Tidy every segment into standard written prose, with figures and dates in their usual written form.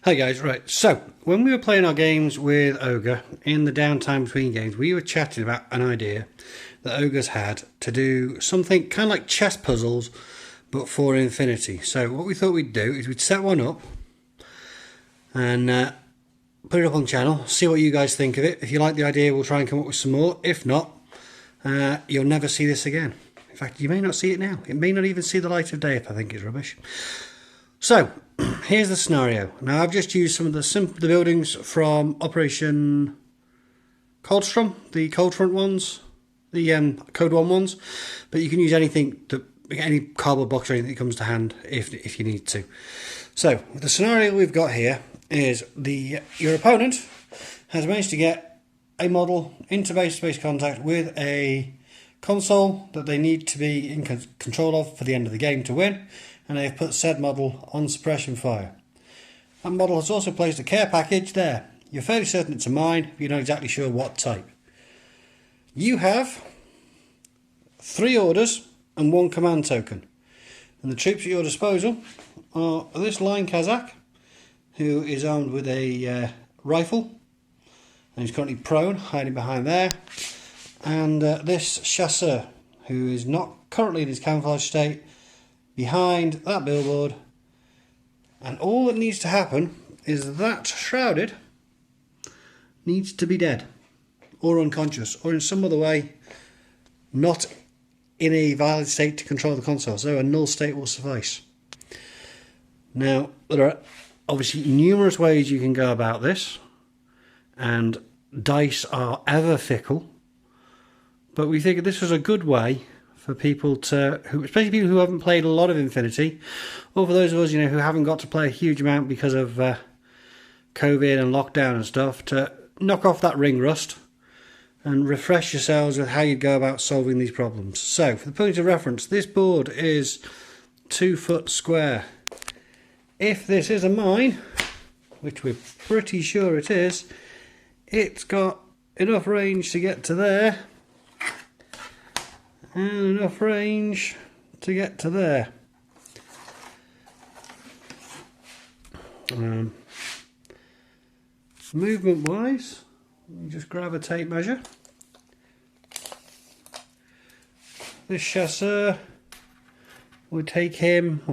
Hi guys, right, so when we were playing our games with Ogre, in the downtime between games, we were chatting about an idea that Ogre's had to do something kind of like chess puzzles, but for Infinity. So what we thought we'd do is we'd set one up and put it up on the channel, see what you guys think of it. If you like the idea, we'll try and come up with some more. If not, you'll never see this again. In fact, you may not see it now. It may not even see the light of day if I think it's rubbish. So, here's the scenario. Now, I've just used some of the buildings from Operation Coldstrom, the Cold Front ones, the Code 1 ones, but you can use anything, any cardboard box or anything that comes to hand if you need to. So, the scenario we've got here is your opponent has managed to get a model into base-to-base contact with a console that they need to be in control of for the end of the game to win, and they've put said model on suppression fire. That model has also placed a care package there. You're fairly certain it's a mine, but you're not exactly sure what type. You have 3 orders and 1 command token, and the troops at your disposal are this Line Kazakh, who is armed with a rifle, and he's currently prone, hiding behind there, and this chasseur, who is not currently in his camouflage state, behind that billboard. And all that needs to happen is that shrouded needs to be dead or unconscious or in some other way not in a valid state to control the console, so a null state will suffice. Now, there are obviously numerous ways you can go about this, and dice are ever fickle, but we think this was a good way for people especially people who haven't played a lot of Infinity, or for those of us, who haven't got to play a huge amount because of COVID and lockdown and stuff, to knock off that ring rust and refresh yourselves with how you go about solving these problems. So, for the point of reference, this board is 2 foot square. If this is a mine, which we're pretty sure it is, it's got enough range to get to there, and enough range to get to there. Movement wise, let me just grab a tape measure. This chasseur would take him,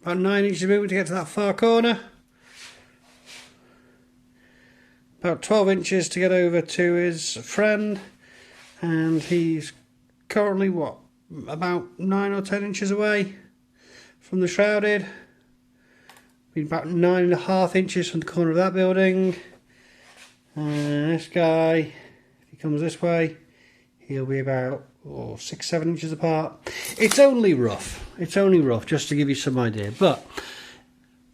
about 9 inches of movement to get to that far corner. About 12 inches to get over to his friend, and he's currently about 9 or 10 inches away from the shrouded. About 9.5 inches from the corner of that building. And this guy, if he comes this way, he'll be about 6-7 inches apart. It's only rough. It's only rough, just to give you some idea. But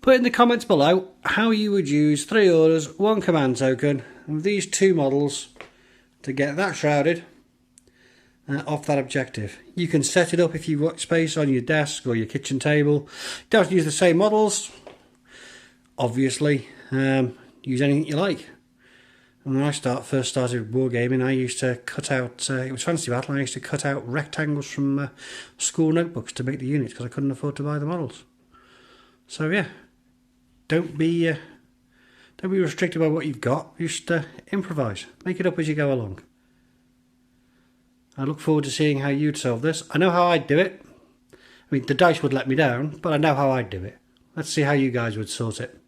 put in the comments below how you would use 3 orders, 1 command token, and these 2 models to get that shrouded off that objective. You can set it up if you've got space on your desk or your kitchen table. You don't have to use the same models, obviously. Use anything you like. And when I first started wargaming, I used to cut out, it was Fantasy Battle, and I used to cut out rectangles from school notebooks to make the units because I couldn't afford to buy the models. So yeah, don't be restricted by what you've got. Just improvise, make it up as you go along. I look forward to seeing how you'd solve this. I know how I'd do it. I mean, the dice would let me down, but I know how I'd do it. Let's see how you guys would sort it.